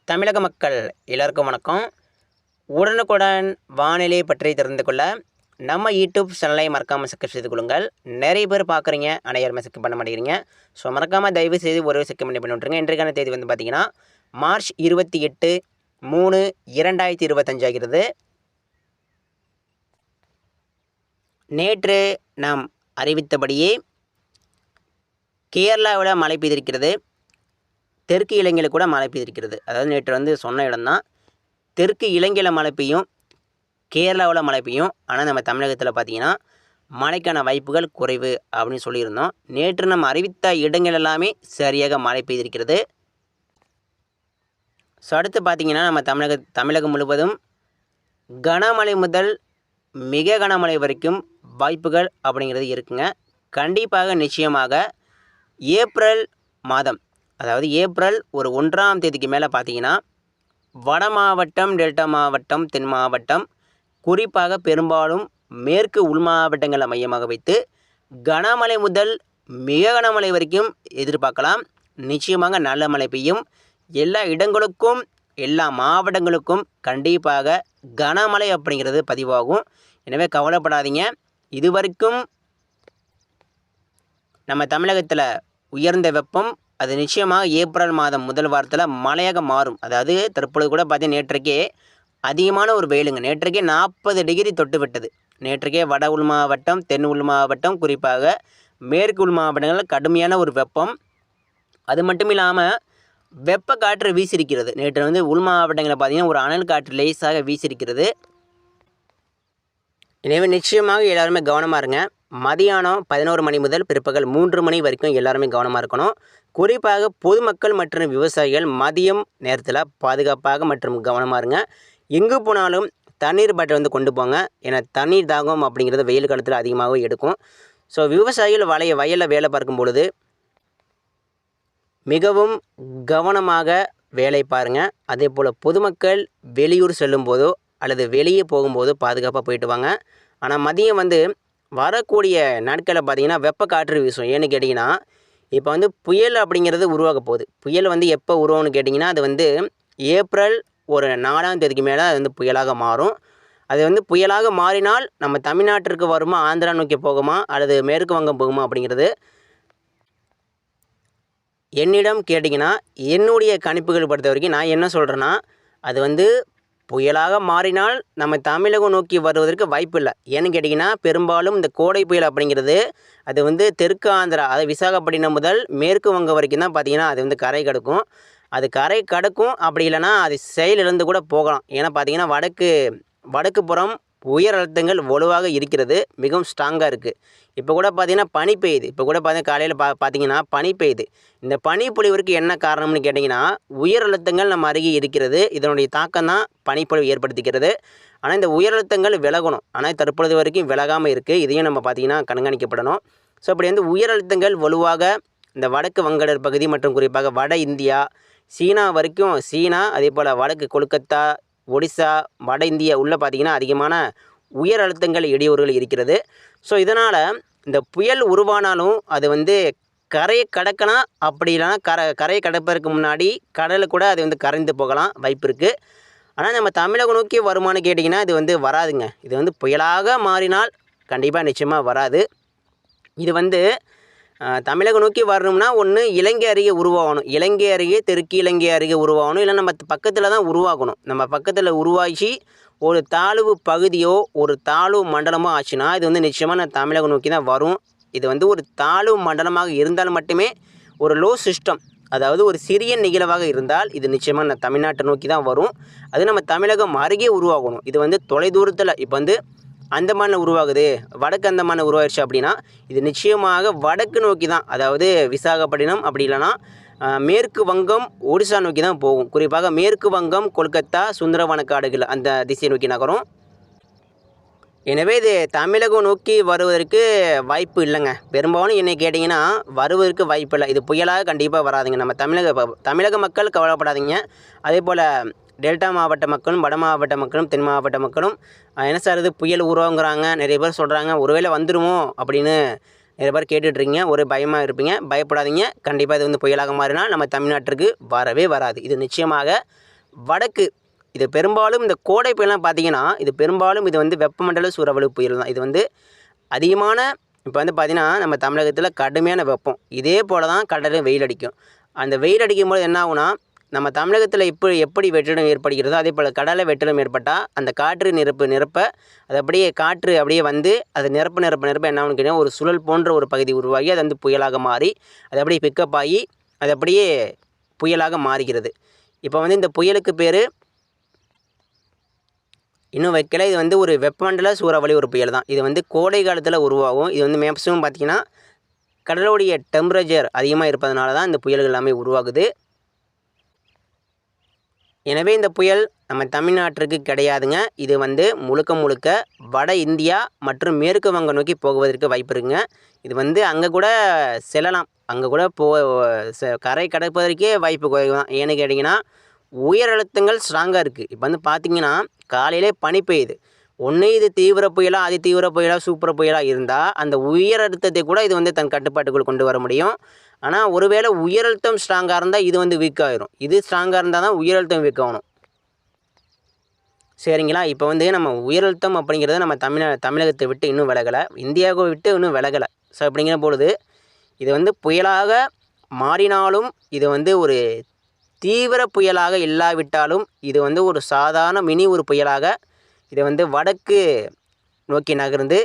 தமிழக மக்கள் எல்லாருக்கும் வணக்கம். உடனுக்குடன் வானிலை பற்றி தெரிந்து கொள்ள நம்ம யூடியூப் சேனலை மறக்காமல் சப்ஸ்கிரைப் செய்து கொள்ளுங்கள். நிறைய பேர் பார்க்குறீங்க, ஆனால் யாருமே சப்ஸ்கிரைப் பண்ண மாட்டேங்கிறீங்க. ஸோ மறக்காமல் தயவு செய்து ஒரே சப்ஸ்கிரைப் பண்ணி விட்டுருங்க. இன்றைக்கான தேதி வந்து பார்த்திங்கன்னா மார்ச் 28/3/2025 ஆகிறது. நேற்று நாம் அறிவித்தபடியே கேரளாவில் மழை பெய்திருக்கிறது. தெற்கு இலங்கையில் கூட மழை பெய்திருக்கிறது. அதாவது நேற்று வந்து சொன்ன இடம்தான். தெற்கு இலங்கையில் மழை பெய்யும், கேரளாவில் மழை பெய்யும். ஆனால் நம்ம தமிழகத்தில் பார்த்திங்கன்னா மழைக்கான வாய்ப்புகள் குறைவு அப்படின்னு சொல்லியிருந்தோம். நேற்று நம்ம அறிவித்த இடங்கள் எல்லாமே சரியாக மழை பெய்திருக்கிறது. ஸோ அடுத்து பார்த்திங்கன்னா நம்ம தமிழகம் முழுவதும் கனமழை முதல் மிக கனமழை வரைக்கும் வாய்ப்புகள் அப்படிங்கிறது இருக்குங்க. கண்டிப்பாக நிச்சயமாக ஏப்ரல் மாதம், அதாவது ஏப்ரல் 1ஆம் தேதிக்கு மேலே பார்த்திங்கன்னா வட மாவட்டம், டெல்டா மாவட்டம், தென் மாவட்டம், குறிப்பாக பெரும்பாலும் மேற்கு உள் மாவட்டங்களை மையமாக வைத்து கனமழை முதல் மிக கனமழை வரைக்கும் எதிர்பார்க்கலாம். நிச்சயமாக நல்ல மழை பெய்யும். எல்லா இடங்களுக்கும், எல்லா மாவட்டங்களுக்கும் கண்டிப்பாக கனமழை அப்படிங்கிறது பதிவாகும். எனவே கவலைப்படாதீங்க. இதுவரைக்கும் நம்ம தமிழகத்தில் உயர்ந்த வெப்பம் அது நிச்சயமாக ஏப்ரல் மாதம் முதல் வாரத்தில் மழையாக மாறும். அதாவது தற்பொழுது கூட பார்த்தீங்கன்னா நேற்றைக்கே அதிகமான ஒரு வெயிலுங்க. நேற்றைக்கே 40 டிகிரி தொட்டு விட்டது. நேற்றைக்கே வட உள் மாவட்டம், தென் உள் மாவட்டம், குறிப்பாக மேற்கு உள் மாவட்டங்களில் கடுமையான ஒரு வெப்பம். அது மட்டும் இல்லாமல் வெப்ப காற்று வீசியிருக்கிறது. நேற்று வந்து உள் மாவட்டங்களில் பார்த்திங்கன்னா ஒரு அனல் காற்று லேசாக வீசியிருக்கிறது. எனவே நிச்சயமாக எல்லாருமே கவனமாக இருங்க. மதியானம் 11 மணி முதல் பிற்பகல் 3 மணி வரைக்கும் எல்லாருமே கவனமாக இருக்கணும். குறிப்பாக பொதுமக்கள் மற்றும் விவசாயிகள் மதியம் நேரத்தில் பாதுகாப்பாக மற்றும் கவனமாக இருங்க. எங்கே போனாலும் தண்ணீர் பாட்டில் வந்து கொண்டு போங்க. ஏன்னா தண்ணீர் தாகம் அப்படிங்கிறது வெயில் காலத்தில் அதிகமாகவே எடுக்கும். ஸோ விவசாயிகள் வயலில் வேலை பார்க்கும் பொழுது மிகவும் கவனமாக வேலை பாருங்கள். அதே போல் பொதுமக்கள் வெளியூர் செல்லும் போதோ அல்லது வெளியே போகும்போது பாதுகாப்பாக போயிட்டு வாங்க. ஆனால் மதியம் வந்து வரக்கூடிய நாட்களில் பார்த்திங்கன்னா வெப்ப காற்று வீசும். ஏன்னு கேட்டிங்கன்னா இப்போ வந்து புயல் அப்படிங்கிறது உருவாக போகுது. புயல் வந்து எப்போ உருவாகும்னு கேட்டிங்கன்னா அது வந்து ஏப்ரல் 4ஆம் தேதிக்கு மேலே அது வந்து புயலாக மாறும். அது வந்து புயலாக மாறினால் நம்ம தமிழ்நாட்டிற்கு வருமா, ஆந்திரா நோக்கி போகுமா அல்லது மேற்கு வங்கம் போகுமா அப்படிங்கிறது என்னிடம் கேட்டிங்கன்னா என்னுடைய கணிப்புகள் பொறுத்த வரைக்கும் நான் என்ன சொல்கிறேன்னா அது வந்து புயலாக மாறினால் நம்ம தமிழகம் நோக்கி வருவதற்கு வாய்ப்பு இல்லை. ஏன்னு கேட்டிங்கன்னா பெரும்பாலும் இந்த கோடை புயல் அப்படிங்கிறது அது வந்து தெற்கு ஆந்திரா, அதாவது விசாகப்பட்டினம் முதல் மேற்கு வங்கம் வரைக்கும் தான் பார்த்திங்கன்னா அது வந்து கரை கடக்கும். அது கரை கடக்கும், அப்படி இல்லைனா அது செயலிழந்து கூட போகலாம். ஏன்னா பார்த்திங்கன்னா வடக்கு புறம் உயர் அழுத்தங்கள் வலுவாக இருக்கிறது, மிகவும் ஸ்ட்ராங்காக இருக்குது. இப்போ கூட பார்த்திங்கன்னா பனி பெய்யுது. இப்போ கூட பார்த்திங்கன்னா காலையில் பார்த்திங்கன்னா பனி பெய்யுது. இந்த பனி பொழிவிற்கு என்ன காரணம்னு கேட்டிங்கன்னா உயர் அழுத்தங்கள் நம்ம அருகே இருக்கிறது. இதனுடைய தாக்கம் தான் பனிப்பொழிவு ஏற்படுத்திக்கிறது. ஆனால் இந்த உயர் அழுத்தங்கள் விலகணும். ஆனால் தற்பொழுது வரைக்கும் விலகாமல் இருக்குது. இதையும் நம்ம பார்த்திங்கன்னா கண்காணிக்கப்படணும். ஸோ அப்படி வந்து உயர் அழுத்தங்கள் வலுவாக இந்த வடக்கு வங்கடர் பகுதி மற்றும் குறிப்பாக வட இந்தியா, சீனா வரைக்கும், அதே போல் வடக்கு கொல்கத்தா, ஒடிசா, வட இந்தியா உள்ள பார்த்திங்கன்னா அதிகமான உயர் அழுத்தங்கள் இடையூறுகள் இருக்கிறது. ஸோ இதனால் இந்த புயல் உருவானாலும் அது வந்து கரையை கடக்கலாம், அப்படி இல்லைனா கரையை கடப்பதற்கு முன்னாடி கடலில் கூட அது வந்து கரைந்து போகலாம், வாய்ப்பு இருக்குது. ஆனால் நம்ம தமிழகம் நோக்கி வருமானு கேட்டிங்கன்னா இது வந்து வராதுங்க. இது வந்து புயலாக மாறினால் கண்டிப்பாக நிச்சயமாக வராது. இது வந்து தமிழகம் நோக்கி வரணும்னா ஒன்று இலங்கை அருகே உருவாகணும். இலங்கை அருகே, தெற்கு இலங்கை அருகே உருவாகணும். இல்லை நம்ம பக்கத்தில் தான் உருவாகணும். நம்ம பக்கத்தில் உருவாகி ஒரு தாழ்வு பகுதியோ ஒரு தாழ்வு மண்டலமோ ஆச்சுன்னா இது வந்து நிச்சயமாக நான் தமிழகம் நோக்கி தான் வரும். இது வந்து ஒரு தாழ்வு மண்டலமாக இருந்தால் மட்டுமே, ஒரு லோ சிஸ்டம், அதாவது ஒரு சிறிய நிகழ்வாக இருந்தால் இது நிச்சயமாக நான் தமிழ்நாட்டை நோக்கி தான் வரும். அது நம்ம தமிழகம் அருகே உருவாகணும். இது வந்து தொலைதூரத்தில் இப்போ வந்து அந்தமானில் உருவாகுது, வடக்கு அந்தமானில் உருவாகிடுச்சு அப்படின்னா இது நிச்சயமாக வடக்கு நோக்கி தான், அதாவது விசாகப்பட்டினம் அப்படி இல்லைனா மேற்கு வங்கம், ஒடிசா நோக்கி தான் போகும். குறிப்பாக மேற்கு வங்கம், கொல்கத்தா, சுந்தரவன காடுகள் அந்த திசையை நோக்கி நகரும். எனவே இது தமிழகம் நோக்கி வருவதற்கு வாய்ப்பு இல்லைங்க. பெரும்பாலும் என்னை கேட்டிங்கன்னா வருவதற்கு வாய்ப்பு இல்லை. இது புயலாக கண்டிப்பாக வராதுங்க. நம்ம தமிழக மக்கள் கவலைப்படாதீங்க. அதே போல் டெல்டா மாவட்ட மக்களும், வட மாவட்ட மக்களும், தென் மாவட்ட மக்களும் என்ன சார் இது புயல் உருவாங்குறாங்க, நிறைய பேர் சொல்கிறாங்க, ஒருவேளை வந்துடுமோ அப்படின்னு நிறைய பேர் கேட்டுட்ருக்கீங்க. ஒரு பயமாக இருப்பீங்க. பயப்படாதீங்க. கண்டிப்பாக இது வந்து புயலாக மாறினால் நம்ம தமிழ்நாட்டிற்கு வரவே வராது. இது நிச்சயமாக வடக்கு இது பெரும்பாலும் இந்த கோடை புயல்லாம் பார்த்தீங்கன்னா இது பெரும்பாலும் இது வந்து வெப்பமண்டல சூறாவளி புயல் தான். இது வந்து அதிகமான இப்போ வந்து பார்த்திங்கன்னா நம்ம தமிழகத்தில் கடுமையான வெப்பம், இதே போல் தான் கடலில் வெயில் அடிக்கும். அந்த வெயில் அடிக்கும்போது என்ன ஆகுனா நம்ம தமிழகத்தில் எப்படி வெற்றிடம் ஏற்படுகிறதோ அதே போல் கடலில் வெற்றிடம் ஏற்பட்டால் அந்த காற்று நிரப்ப அது அப்படியே காற்று அப்படியே வந்து அது நிரப்ப என்ன ஆகுன்னு கேட்டால் ஒரு சுழல் போன்ற ஒரு பகுதி உருவாகி அது வந்து புயலாக மாறி அது அப்படியே பிக்கப் ஆகி அது அப்படியே புயலாக மாறுகிறது. இப்போ வந்து இந்த புயலுக்கு பேர் இன்னும் வைக்கல. இது வந்து ஒரு வெப்பமண்டல சூறாவளி ஒரு புயல் தான். இது வந்து கோடை காலத்தில் உருவாகும். இது வந்து மேக்ஸிமம் பார்த்திங்கன்னா கடலுடைய டெம்பரேச்சர் அதிகமாக இருப்பதனால தான் இந்த புயல்கள் எல்லாமே உருவாகுது. எனவே இந்த புயல் நம்ம தமிழ்நாட்டிற்கு கிடையாதுங்க. இது வந்து முழுக்க வட இந்தியா மற்றும் மேற்கு வங்கம் நோக்கி போகுவதற்கு வாய்ப்பு இருக்குங்க. இது வந்து அங்கே கூட செல்லலாம், அங்கே கூட கரை கடப்பதற்கே வாய்ப்பு குறைவு தான். ஏன்னு கேட்டிங்கன்னா உயர் அழுத்தங்கள் ஸ்ட்ராங்காக இருக்குது. இப்போ வந்து பார்த்திங்கன்னா காலையிலே பனி பெய்யுது. ஒன்று இது தீவிர புயலாக அதி தீவிர புயலாக சூப்பர் புயலாக இருந்தால் அந்த உயர் அழுத்தத்தை கூட இது வந்து தன் கட்டுப்பாட்டுக்குள் கொண்டு வர முடியும். ஆனால் ஒருவேளை உயர் அழுத்தம் ஸ்ட்ராங்காக இருந்தால் இது வந்து வீக் ஆகிரும். இது ஸ்ட்ராங்காக இருந்தால் தான் உயர் அழுத்தம் வீக் ஆகணும். சரிங்களா? இப்போ வந்து நம்ம உயர் அழுத்தம் அப்படிங்கிறது நம்ம தமிழகத்தை விட்டு இன்னும் விலகலை, இந்தியாவை விட்டு இன்னும் விலகலை. ஸோ அப்படிங்கிற பொழுது இது வந்து புயலாக மாறினாலும் இது வந்து ஒரு தீவிர புயலாக இல்லாவிட்டாலும் இது வந்து ஒரு சாதாரண மினி ஒரு புயலாக இதை வந்து வடக்கு நோக்கி நகர்ந்து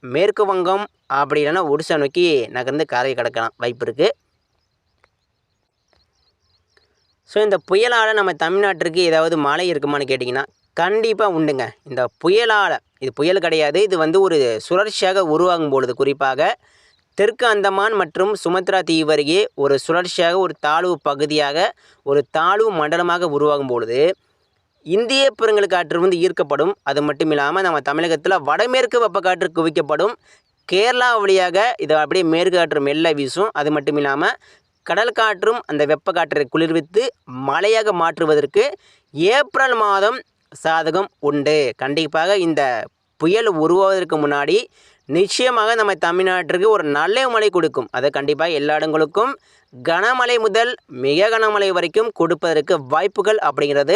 மேற்கு வங்கம் அப்படி இல்லைன்னா ஒடிசா நோக்கி நகர்ந்து கரை கடக்கலாம் வாய்ப்பு இருக்குது. ஸோ இந்த புயலால் நம்ம தமிழ்நாட்டிற்கு ஏதாவது மழை இருக்குமான்னு கேட்டிங்கன்னா கண்டிப்பாக உண்டுங்க. இந்த புயலால் இது புயல் கிடையாது, இது வந்து ஒரு சுழற்சியாக உருவாகும் பொழுது குறிப்பாக தெற்கு அந்தமான் மற்றும் சுமத்ரா தீவு அருகே ஒரு சுழற்சியாக ஒரு தாழ்வு பகுதியாக ஒரு தாழ்வு மண்டலமாக உருவாகும் பொழுது இந்திய பெருங்கல் காற்று வந்து ஈர்க்கப்படும். அது மட்டும் இல்லாமல் நம்ம தமிழகத்தில் வடமேற்கு வெப்பக்காற்று குவிக்கப்படும். கேரளா வழியாக இது அப்படியே மேற்கு காற்று மெல்ல வீசும். அது மட்டும் இல்லாமல் கடல் காற்றும் அந்த வெப்ப காற்றை குளிர்வித்து மழையாக மாற்றுவதற்கு ஏப்ரல் மாதம் சாதகம் உண்டு. கண்டிப்பாக இந்த புயல் உருவாவதற்கு முன்னாடி நிச்சயமாக நம்ம தமிழ்நாட்டிற்கு ஒரு நல்ல மழை கொடுக்கும். அதை கண்டிப்பாக எல்லா இடங்களுக்கும் கனமழை முதல் மிக கனமழை வரைக்கும் கொடுப்பதற்கு வாய்ப்புகள் அப்படிங்கிறது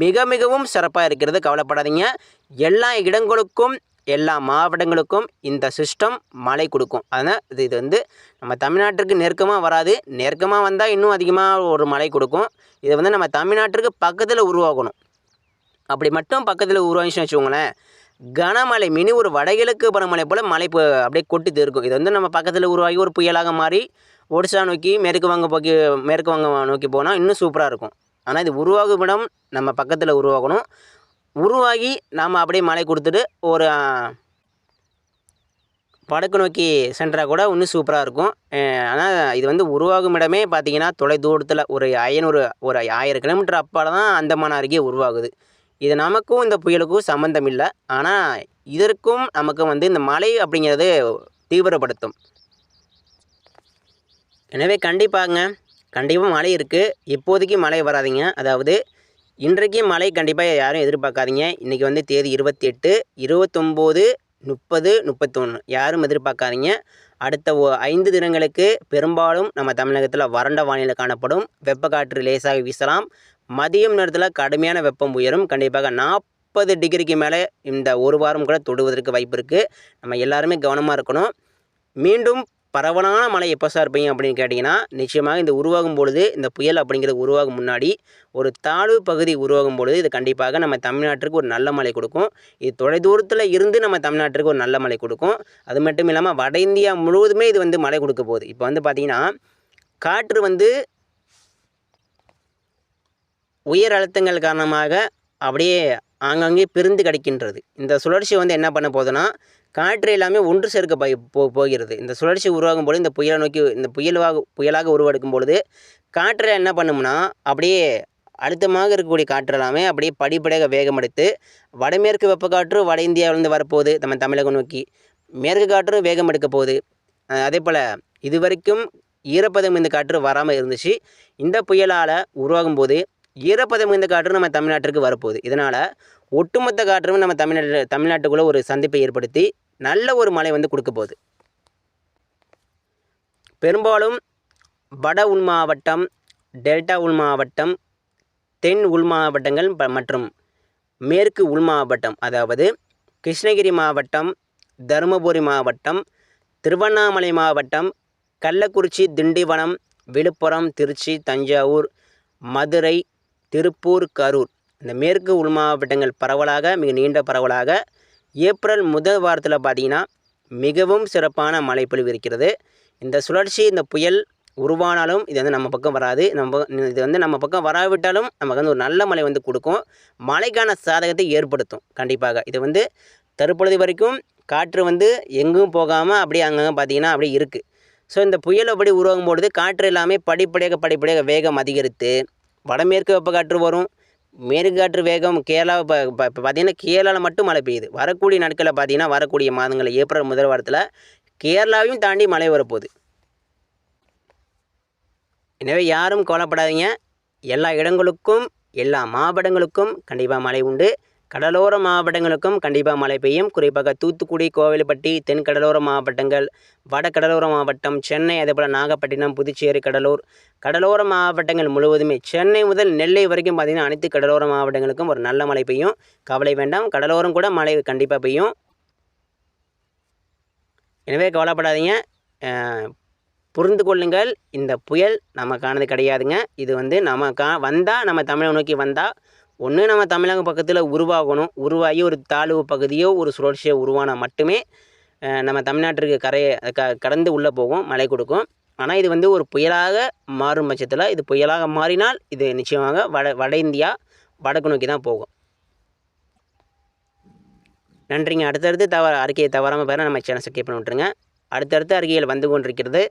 மிகவும் சிறப்பாக இருக்கிறது. கவலைப்படாதீங்க, எல்லா இடங்களுக்கும் எல்லா மாவட்டங்களுக்கும் இந்த சிஸ்டம் மழை கொடுக்கும். அதனால் இது வந்து நம்ம தமிழ்நாட்டிற்கு நெருக்கமாக வராது, நெருக்கமாக வந்தால் இன்னும் அதிகமாக ஒரு மழை கொடுக்கும். இதை வந்து நம்ம தமிழ்நாட்டிற்கு பக்கத்தில் உருவாகணும். அப்படி மட்டும் பக்கத்தில் உருவாகிச்சுன்னு வச்சுக்கோங்களேன், கனமழை மினி ஒரு வடகிழக்கு பருவமழை போல் மழை அப்படியே கொட்டி இருக்கும். இது வந்து நம்ம பக்கத்தில் உருவாகி ஒரு புயலாக மாறி ஒடிசா நோக்கி மேற்கு வங்கம் நோக்கி போனால் இன்னும் சூப்பராக இருக்கும். ஆனால் இது உருவாகும் இடம் நம்ம பக்கத்தில் உருவாகணும். உருவாகி நாம் அப்படியே மழை கொடுத்துட்டு ஒரு வடக்கு நோக்கி சென்றால் கூட இன்னும் சூப்பராக இருக்கும். ஆனால் இது வந்து உருவாகும் இடமே பார்த்திங்கன்னா தொலை தூரத்தில் ஒரு 1000 கிலோமீட்டர் அப்பால் தான் அந்தமான் அருகே உருவாகுது. இது நமக்கும் இந்த புயலுக்கும் சம்மந்தம் இல்லை. ஆனால் இதற்கும் நமக்கு வந்து இந்த மழை அப்படிங்கிறது தீவிரப்படுத்தும். எனவே கண்டிப்பாக மழை இருக்குது. இப்போதைக்கு மழை வராதிங்க. அதாவது இன்றைக்கு மழை கண்டிப்பாக யாரும் எதிர்பார்க்காதீங்க. இன்றைக்கி வந்து தேதி 28, 29, 30, 31 யாரும் எதிர்பார்க்காதீங்க. அடுத்த 5 தினங்களுக்கு பெரும்பாலும் நம்ம தமிழகத்தில் வறண்ட வானிலை காணப்படும். வெப்பக்காற்று லேசாக வீசலாம். மதியம் நேரத்தில் கடுமையான வெப்பம் உயரும். கண்டிப்பாக 40 டிகிரிக்கு மேலே இந்த ஒரு வாரம் கூட தொடுவதற்கு வாய்ப்பு இருக்குது. நம்ம எல்லாருமே கவனமாக இருக்கணும். மீண்டும் பரவலான மழை எப்போ சார் பெய்யும் அப்படின்னு கேட்டிங்கன்னா நிச்சயமாக இந்த உருவாகும் பொழுது இந்த புயல் அப்படிங்கிறது உருவாகும் முன்னாடி ஒரு தாழ்வு பகுதி உருவாகும் பொழுது இது கண்டிப்பாக நம்ம தமிழ்நாட்டிற்கு ஒரு நல்ல மழை கொடுக்கும். இது தொலைதூரத்தில் இருந்து நம்ம தமிழ்நாட்டிற்கு ஒரு நல்ல மழை கொடுக்கும். அது மட்டும் இல்லாமல் வட இந்தியா முழுவதுமே இது வந்து மழை கொடுக்க போகுது. இப்போ வந்து பார்த்திங்கன்னா காற்று வந்து உயர் அழுத்தங்கள் காரணமாக அப்படியே ஆங்காங்கே பிரிந்து கிடக்கின்றது. இந்த சுழற்சி வந்து என்ன பண்ண போகுதுன்னா காற்று எல்லாமே ஒன்று சேர்க்க போகிறது. இந்த சுழற்சி உருவாகும் பொழுது இந்த புயலை நோக்கி இந்த புயலாக உருவெடுக்கும் பொழுது காற்றில் என்ன பண்ணும்னா அப்படியே அழுத்தமாக இருக்கக்கூடிய காற்று எல்லாமே அப்படியே படிப்படியாக வேகமெடுத்து வடமேற்கு வெப்பக்காற்று வட இந்தியாவிலேருந்து வரப்போகுது. நம்ம தமிழகம் நோக்கி மேற்கு காற்று வேகம் எடுக்க போகுது. அதே போல் இது வரைக்கும் ஈரப்பதம் இந்த காற்று வராமல் இருந்துச்சு. இந்த புயலால் உருவாகும் போது ஈரப்பதம் இந்த காற்று நம்ம தமிழ்நாட்டிற்கு வரப்போகுது. இதனால் ஒட்டுமொத்த காற்றும் நம்ம தமிழ்நாட்டுக்குள்ளே ஒரு சந்திப்பை ஏற்படுத்தி நல்ல ஒரு மழை வந்து கொடுக்க போகுது. பெரும்பாலும் வட உள் மாவட்டம், டெல்டா உள் மாவட்டம், தென் உள் மாவட்டங்கள் மற்றும் மேற்கு உள் மாவட்டம், அதாவது கிருஷ்ணகிரி மாவட்டம், தருமபுரி மாவட்டம், திருவண்ணாமலை மாவட்டம், கள்ளக்குறிச்சி, திண்டிவனம், விழுப்புரம், திருச்சி, தஞ்சாவூர், மதுரை, திருப்பூர், கரூர் இந்த மேற்கு உள் மாவட்டங்கள் பரவலாக மிக நீண்ட பரவலாக ஏப்ரல் முதல் வாரத்தில் பார்த்திங்கன்னா மிகவும் சிறப்பான மழைப்பொழிவு இருக்கிறது. இந்த சுழற்சி இந்த புயல் உருவானாலும் இது வந்து நம்ம பக்கம் வராது. இது வந்து நம்ம பக்கம் வராவிட்டாலும் நமக்கு வந்து ஒரு நல்ல மழை வந்து கொடுக்கும். மழைக்கான சாதகத்தை ஏற்படுத்தும் கண்டிப்பாக. இது வந்து தற்பொழுது வரைக்கும் காற்று வந்து எங்கும் போகாமல் அப்படியே அங்கங்கே பார்த்திங்கன்னா அப்படியே இருக்குது. ஸோ இந்த புயல் அப்படி உருவாகும் பொழுது காற்று எல்லாமே படிப்படியாக வேகம் அதிகரித்து வடமேற்கு வெப்பக்காற்று வரும். மேற்கு காற்று வேகம் கேரளா இப்போ பார்த்திங்கன்னா கேரளாவில் மட்டும் மழை பெய்யுது. வரக்கூடிய நாட்களில் பார்த்திங்கன்னா வரக்கூடிய மாதங்களில் ஏப்ரல் முதல் வாரத்தில் கேரளாவையும் தாண்டி மழை வரப்போகுது. எனவே யாரும் கவலைப்படாதீங்க. எல்லா இடங்களுக்கும் எல்லா மாவட்டங்களுக்கும் கண்டிப்பாக மழை உண்டு. கடலோர மாவட்டங்களுக்கும் கண்டிப்பாக மழை பெய்யும். குறிப்பாக தூத்துக்குடி, கோவில்பட்டி, தென் கடலோர மாவட்டங்கள், வட கடலோர மாவட்டம், சென்னை, அதேபோல் நாகப்பட்டினம், புதுச்சேரி, கடலோர மாவட்டங்கள் முழுவதுமே சென்னை முதல் நெல்லை வரைக்கும் பார்த்திங்கன்னா அனைத்து கடலோர மாவட்டங்களுக்கும் ஒரு நல்ல மழை பெய்யும். கவலை வேண்டாம். கடலோரம் கூட மழை கண்டிப்பாக பெய்யும். எனவே கவலைப்படாதீங்க. புரிந்து கொள்ளுங்கள். இந்த புயல் நமக்கானது கிடையாதுங்க. இது வந்து வந்தால் நம்ம தமிழை நோக்கி வந்தால் ஒன்று நம்ம தமிழகம் பக்கத்தில் உருவாகணும். உருவாகி ஒரு தாழ்வு பகுதியோ ஒரு சுழற்சியோ உருவானால் மட்டுமே நம்ம தமிழ்நாட்டிற்கு கடந்து உள்ளே போகும், மழை கொடுக்கும். ஆனால் இது வந்து ஒரு புயலாக மாறும் பட்சத்தில் இது புயலாக மாறினால் இது நிச்சயமாக வட இந்தியா வடக்கு நோக்கி தான் போகும். நன்றிங்க. அடுத்தடுத்து அறிக்கையை தவறாமல் பெற நம்ம சேனல் சப்ஸ்கிரைப் பண்ணி விட்டுருங்க. அடுத்தடுத்த அறிக்கைகள் வந்து கொண்டிருக்கிறது.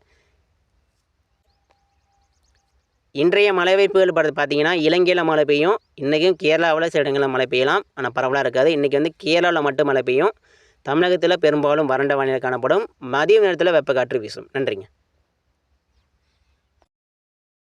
இன்றைய மழை வாய்ப்புகள் பார்த்திங்கன்னா இலங்கையில் மழை பெய்யும். இன்றைக்கும் கேரளாவில் சில இடங்களில் மழை பெய்யலாம். ஆனால் பரவலாக இருக்காது. இன்றைக்கி வந்து கேரளாவில் மட்டும் மழை பெய்யும். தமிழகத்தில் பெரும்பாலும் வறண்ட வானிலை காணப்படும். மதிய நேரத்தில் வெப்பக்காற்று வீசும். நன்றிங்க.